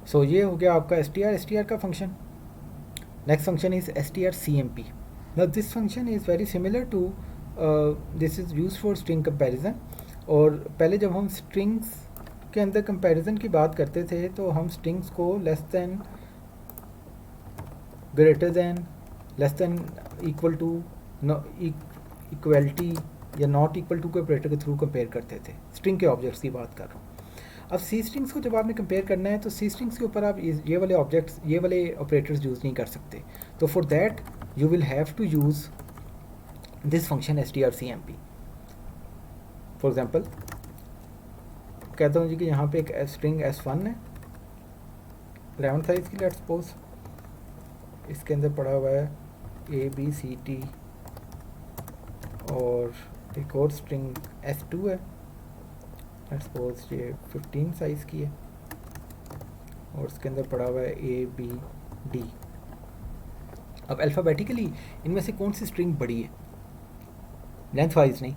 सो ये हो गया आपका एस टी आर का function. Next function is S T R C M P. Now this function is very similar to, this is use for string comparison. और पहले जब हम स्ट्रिंग्स के अंदर कंपैरिजन की बात करते थे तो हम स्ट्रिंग्स को less than, greater than, less than, equal to, equality या नॉट इक्वल टू के ऑपरेटर के थ्रू कंपेयर करते थे. स्ट्रिंग के ऑब्जेक्ट्स की बात कर रहा हूँ. अब सी स्ट्रिंग्स को जब आपने कंपेयर करना है तो सी स्ट्रिंग्स के ऊपर आप ये वाले ऑब्जेक्ट्स, ये वाले ऑपरेटर्स यूज़ नहीं कर सकते. तो for that you will have to use this function S T R C M P. For example कहता हूँ जी कि यहाँ पे एक स्ट्रिंग S1 है 11 साइज की, लेट्स सपोज. इसके अंदर पड़ा हुआ है ABCD, और एक और स्ट्रिंग S2 है, लेट्स सपोज ये 15 साइज़ की है, और इसके अंदर पड़ा हुआ है ABD. अब अल्फ़ाबेटिकली इनमें से कौन सी स्ट्रिंग बड़ी है? लेंथ वाइज नहीं.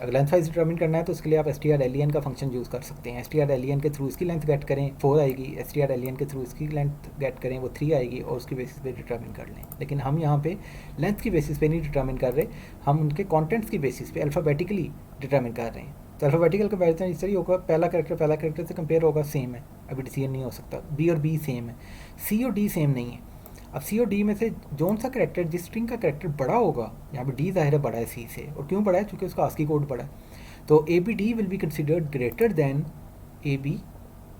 अगर लेंथ वाइज डिटर्मिन करना है तो उसके लिए आप str_len का फंक्शन यूज़ कर सकते हैं. str_len के थ्रू इसकी लेंथ गेट करें 4 आएगी, str_len के थ्रू इसकी लेंथ गेट करें वो 3 आएगी, और उसकी बेसिस पे डिटर्मिन कर लें. लेकिन हम यहाँ पे लेंथ की बेसिस पे नहीं डिटर्मिन कर रहे, हम उनके कॉन्टेंट्स की बेसिस पे अल्फ़ाबेटिकली डिटर्मिन कर रहे हैं. तो अल्फ़ाबेटिकल कंपेरिजन इस तरह होगा, पहला कैरेक्टर से कंपेयर होगा, सेम है, अभी डिसीजन नहीं हो सकता. बी और बी सेम है, सी और डी सेम नहीं है. अब सी और डी में से जोन सा करेक्टर, जिस स्ट्रिंग का करेक्टर बड़ा होगा, यहाँ पे डी ज़ाहिर है बड़ा है सी से, और क्यों बड़ा है? क्योंकि उसका आस्की कोड बड़ा है. तो A B D will be considered greater than A B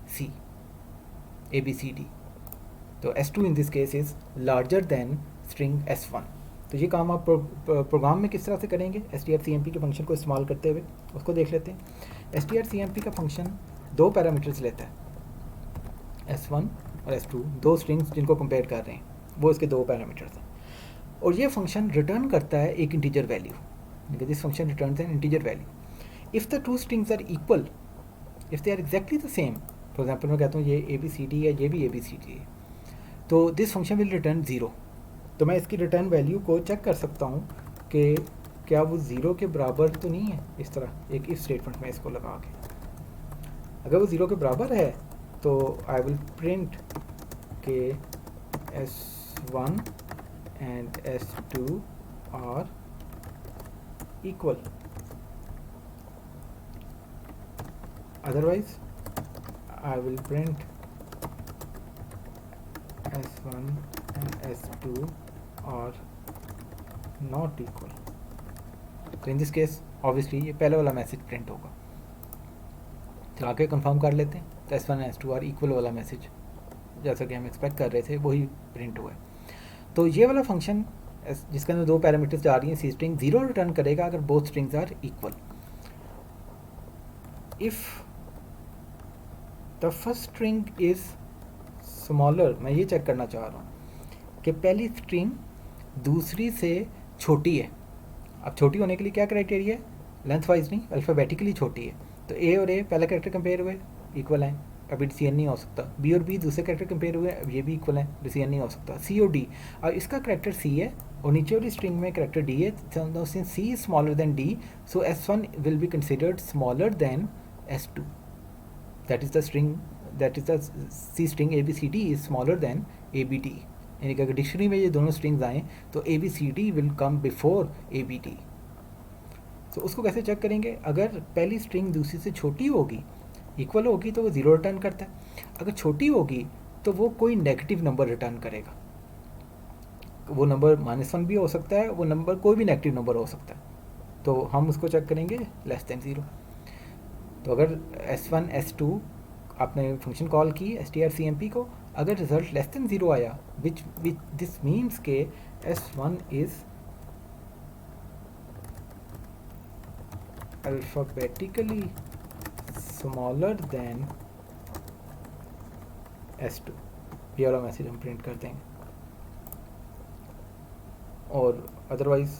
C D. तो S2 in this case is larger than string S1. तो ये काम आप प्रोग्राम में किस तरह से करेंगे strcmp के फंक्शन को इस्तेमाल करते हुए, उसको देख लेते हैं. strcmp का फंक्शन दो पैरामीटर्स लेता है, S1 और S2, दो स्ट्रिंग्स जिनको कंपेयर कर रहे हैं, वो इसके दो पैरामीटर्स हैं. और ये फंक्शन रिटर्न करता है एक integer value. This function returns an integer value. If the two strings are equal, if they are exactly the same, for example मैं कहता हूँ ये ABCD है, ये भी ABCD है, तो दिस फंक्शन विल रिटर्न 0. तो मैं इसकी रिटर्न वैल्यू को चेक कर सकता हूँ कि क्या वो 0 के बराबर तो नहीं है. इस तरह एक इफ स्टेटमेंट में इसको लगा के, अगर वो 0 के बराबर है तो आई विल प्रिंट के S1 and S2 are equal. Otherwise, I will print S1 and S2 are not equal. तो इन दिस केस ऑब्वियसली ये पहले वाला मैसेज प्रिंट होगा. तो आके कंफर्म कर लेते हैं. तो S1 and S2 are equal वाला मैसेज जैसा कि हम एक्सपेक्ट कर रहे थे वही प्रिंट हुआ है. तो ये वाला फंक्शन जिसके अंदर दो पैरामीटर्स जा रही हैं, सी स्ट्रिंग 0 रिटर्न करेगा अगर both strings are equal. If the first string is smaller, मैं ये चेक करना चाह रहा हूँ कि पहली स्ट्रिंग दूसरी से छोटी है. अब छोटी होने के लिए क्या क्राइटेरिया है? लेंथ वाइज नहीं, अल्फ़ाबेटिकली छोटी है. तो ए और ए पहला कैरेक्टर कंपेयर हुए, इक्वल हैं, अभी डिसीजन नहीं हो सकता. बी और बी दूसरे कैरेक्टर कंपेयर हुए, अब ये भी इक्वल हैं, डिसीजन नहीं हो सकता. सी और डी, अब इसका कैरेक्टर सी है और नीचे वाली स्ट्रिंग में कैरेक्टर डी है. Since C is smaller than D, so S1 will be considered smaller than S2. that is the string, that is the C string ABCD is smaller than ABD. यानी कि अगर dictionary में ये दोनों strings आएँ तो ABCD will come before ABD. तो उसको कैसे चेक करेंगे? अगर पहली स्ट्रिंग दूसरी से छोटी होगी, इक्वल होगी, तो वो 0 रिटर्न करता है. अगर छोटी होगी तो वो कोई नेगेटिव नंबर रिटर्न करेगा. वो नंबर -1 भी हो सकता है, वो नंबर कोई भी नेगेटिव नंबर हो सकता है. तो हम उसको चेक करेंगे लेस दैन 0. तो अगर S1 S2 आपने फंक्शन कॉल की strcmp को, अगर रिजल्ट लेस दैन 0 आया, विच दिस मीन्स के S1 is alphabetically smaller than S2. ये वाला मैसेज हम प्रिंट कर देंगे. और अदरवाइज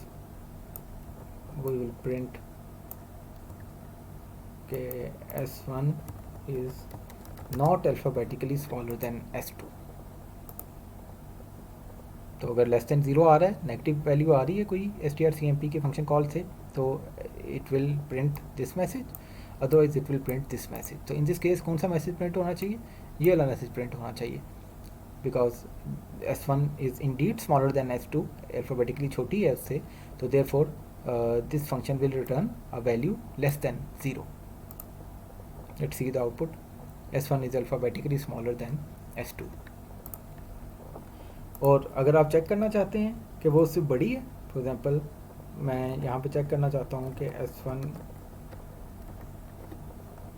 वी विल प्रिंट के S1 is not alphabetically smaller than S2. तो अगर लेस दैन 0 आ रहा है, नेगेटिव वैल्यू आ रही है कोई strcmp के फंक्शन कॉल से, तो it will print this message, otherwise it will print this message. तो इन दिस केस कौन सा मैसेज प्रिंट होना चाहिए? ये वाला मैसेज प्रिंट होना चाहिए, because S1 is Indeed smaller than S2, alphabetically छोटी है उससे, तो therefore this function will return a value less than 0. Let's see the output. S1 is alphabetically smaller than S2. और अगर आप चेक करना चाहते हैं कि वो उससे बड़ी है, फॉर एग्ज़ाम्पल मैं यहाँ पे चेक करना चाहता हूँ कि S1,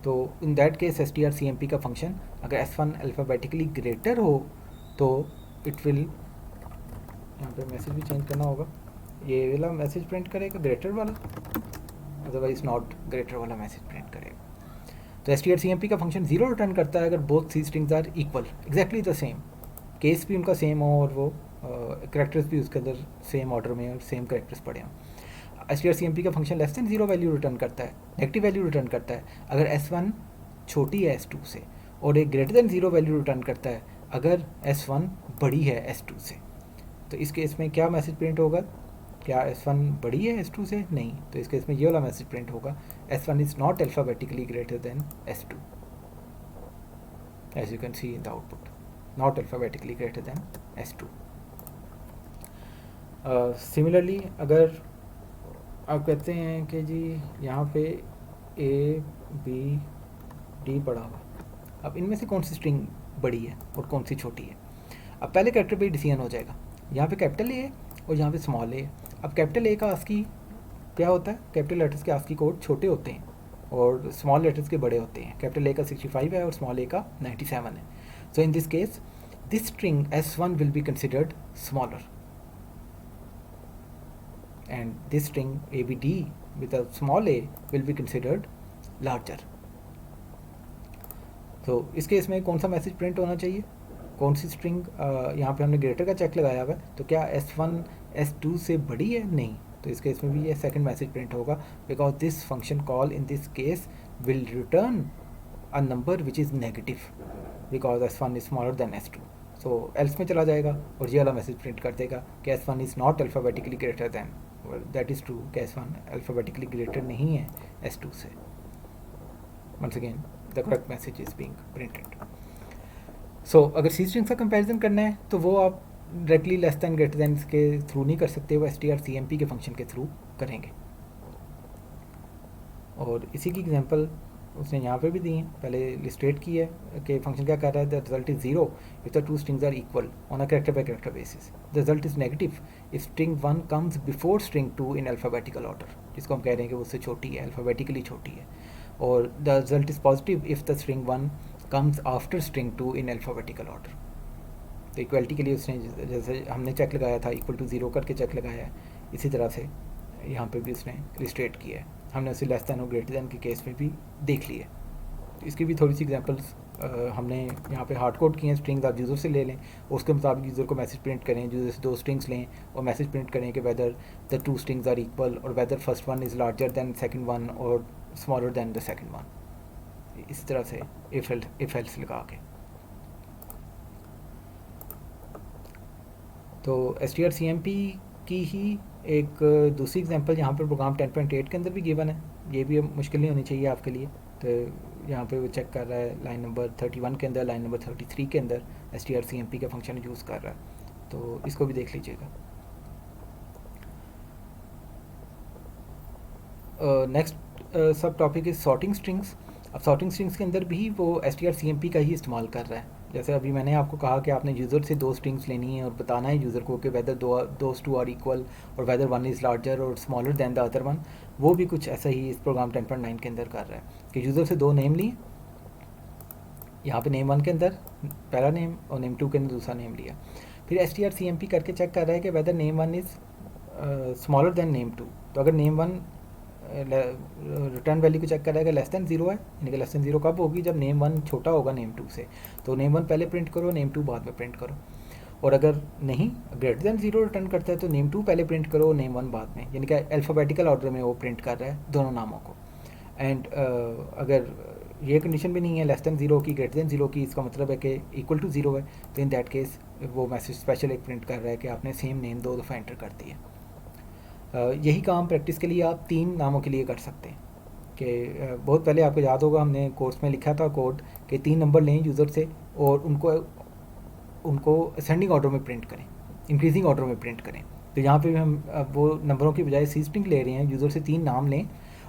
तो इन दैट केस strcmp का फंक्शन अगर S1 अल्फ़ाबेटिकली ग्रेटर हो तो इट विल, यहाँ पे मैसेज भी चेंज करना होगा, ये वाला मैसेज प्रिंट करेगा ग्रेटर वाला, अदरवाइज नॉट ग्रेटर वाला मैसेज प्रिंट करेगा. तो strcmp का फंक्शन 0 रिटर्न करता है अगर both C strings are equal, exactly the same, case भी उनका सेम हो और वो करेक्टर्स भी उसके अंदर सेम ऑर्डर में और सेम करेक्टर्स पड़े हों. strcmp का function less than 0 value return करता है, नेगेटिव वैल्यू रिटर्न करता है अगर S1 छोटी है S2 से, और एक ग्रेटर देन 0 वैल्यू रिटर्न करता है अगर S1 बड़ी है S2 से. तो इस केस में क्या मैसेज प्रिंट होगा, क्या S1 बड़ी है S2 से? नहीं. तो इस केस में ये वाला मैसेज प्रिंट होगा, S1 is not alphabetically greater than S2, as you can see in the output, not alphabetically greater than S2. Similarly अगर आप कहते हैं कि जी यहाँ पे A B D पड़ा हुआ, अब इनमें से कौन सी स्ट्रिंग बड़ी है और कौन सी छोटी है? अब पहले कैरेक्टर पे डिसीजन हो जाएगा, यहाँ पे कैपिटल A है और यहाँ पे स्मॉल a है. अब कैपिटल A का आस्की क्या होता है, कैपिटल लेटर्स के आस्की कोड छोटे होते हैं और स्मॉल लेटर्स के बड़े होते हैं. कैपिटल A का 65 है और स्मॉल a का 97 है. So in this case this string S1 will be considered smaller and this string ABD with a small a will be considered larger. तो इस केस में कौन सा मैसेज प्रिंट होना चाहिए, कौन सी स्ट्रिंग, यहाँ पे हमने ग्रेटर का चेक लगाया हुआ है, तो क्या S1 S2 से बड़ी है? नहीं. तो इस केस में भी ये सेकंड मैसेज प्रिंट होगा, because this function call in this case will return a number which is negative because S1 is smaller than S2. So else में चला जाएगा और ये वाला मैसेज प्रिंट कर देगा कि S1 is not alphabetically greater than, that is true कि S1 अल्फ़ाबेटिकली ग्रेटर नहीं है S2 से. Once again the correct message is being printed. So अगर सी स्ट्रिंग्स का कंपैरिजन करना है तो वो आप directly less than greater then के थ्रू नहीं कर सकते, वो strcmp के फंक्शन के थ्रू करेंगे. और इसी की एग्जांपल उसने यहाँ पे भी दी है, पहले लिस्ट्रेट की है कि फंक्शन क्या कर रहा है, the result is 0 if the two strings are equal on a character by character basis. The result is negative if string 1 comes before string 2 in alphabetical order, जिसको हम कह रहे हैं कि वो उससे छोटी है, अल्फ़ाबेटिकली छोटी है. और the result is positive if the string 1 comes after string 2 in alphabetical order. तो इक्वलिटी के लिए उसने जैसे हमने चेक लगाया था इक्वल टू 0 करके चेक लगाया है, इसी तरह से यहाँ पे भी उसने लिस्ट्रेट किया है. हमने उसे लेस दैन और ग्रेटर दैन के केस में भी देख लिया. इसकी भी थोड़ी सी एग्जांपल्स हमने यहाँ पे हार्ड कोड किए हैं. स्ट्रिंग्स आप यूज़र से ले लें, उसके मुताबिक यूज़र को मैसेज प्रिंट करें. यूज़र से 2 स्ट्रिंग्स लें और मैसेज प्रिंट करें कि whether the 2 strings are equal और whether first one is larger than second one और smaller than the second one. इस तरह से इफ एल्स लगा के. तो strcmp की ही एक दूसरी एग्जांपल यहाँ पर प्रोग्राम 10.8 के अंदर भी गिवन है. ये भी मुश्किल नहीं होनी चाहिए आपके लिए. तो यहाँ पे वो चेक कर रहा है लाइन नंबर 31 के अंदर, लाइन नंबर 33 के अंदर strcmp का फंक्शन यूज़ कर रहा है. तो इसको भी देख लीजिएगा. नेक्स्ट सब टॉपिक इज़ सॉर्टिंग स्ट्रिंग्स. अब सॉर्टिंग स्ट्रिंग्स के अंदर भी वो strcmp का ही इस्तेमाल कर रहा है. जैसे अभी मैंने आपको कहा कि आपने यूज़र से 2 स्ट्रिंग्स लेनी है और बताना है यूज़र को कि whether those two are equal और वेदर वन इज़ लार्जर और smaller than the other one. वो भी कुछ ऐसा ही इस प्रोग्राम 10.9 के अंदर कर रहा है कि यूज़र से 2 नेम लिए, यहाँ पे नेम 1 के अंदर पहला नेम और नेम 2 के अंदर दूसरा नेम लिया. फिर strcmp करके चेक कर रहा है कि whether name 1 is smaller than name 2. तो अगर नेम 1 रिटर्न वैल्यू को चेक करेगा लेस दैन 0 है, यानी कि लेस दैन 0 कब होगी, जब नेम 1 छोटा होगा नेम 2 से. तो नेम 1 पहले प्रिंट करो, नेम 2 बाद में प्रिंट करो. और अगर नहीं ग्रेटर दैन 0 रिटर्न करता है तो नेम 2 पहले प्रिंट करो, नेम 1 बाद में, यानी कि अल्फ़ाबेटिकल ऑर्डर में वो प्रिंट कर रहा है दोनों नामों को. एंड अगर ये कंडीशन भी नहीं है लेस दैन 0 की, ग्रेटर दैन 0 की, इसका मतलब है कि इक्वल टू 0 है, तो इन दैट केस वो मैसेज स्पेशल एक प्रिंट कर रहा है कि आपने सेम नेम 2 दफ़ा एंटर कर दिया. यही काम प्रैक्टिस के लिए आप 3 नामों के लिए कर सकते हैं कि बहुत पहले आपको याद होगा हमने कोर्स में लिखा था कोड कि 3 नंबर लें यूज़र से और उनको असेंडिंग ऑर्डर में प्रिंट करें, इंक्रीजिंग ऑर्डर में प्रिंट करें। तो यहाँ पे भी हम वो नंबरों की बजाय सी स्ट्रिंग ले रहे हैं, यूज़र से 3 नाम लें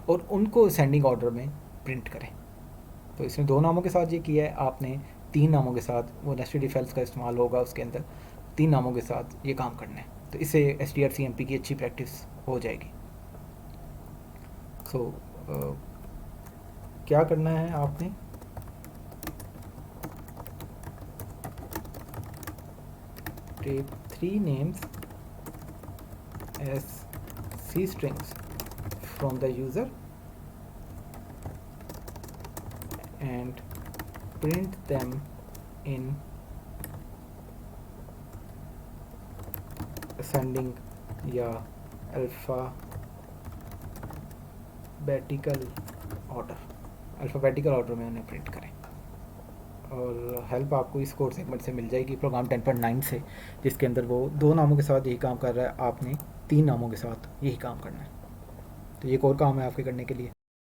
और उनको असेंडिंग ऑर्डर में प्रिंट करें। तो इसने 2 नामों के साथ ये किया है, आपने 3 नामों के साथ, वो नेस्टेड इफ एल्स का इस्तेमाल होगा उसके अंदर, 3 नामों के साथ ये काम करना है। तो इससे STRCMP की अच्छी प्रैक्टिस हो जाएगी। सो क्या करना है आपने, take 3 names as C strings from the user and print them in ascending या अल्फ़ाबेटिकल ऑर्डर में उन्हें प्रिंट करें। और हेल्प आपको इस कोड सेगमेंट से मिल जाएगी प्रोग्राम 10.9 से, जिसके अंदर वो 2 नामों के साथ यही काम कर रहा है, आपने 3 नामों के साथ यही काम करना है। तो ये एक और काम है आपके करने के लिए।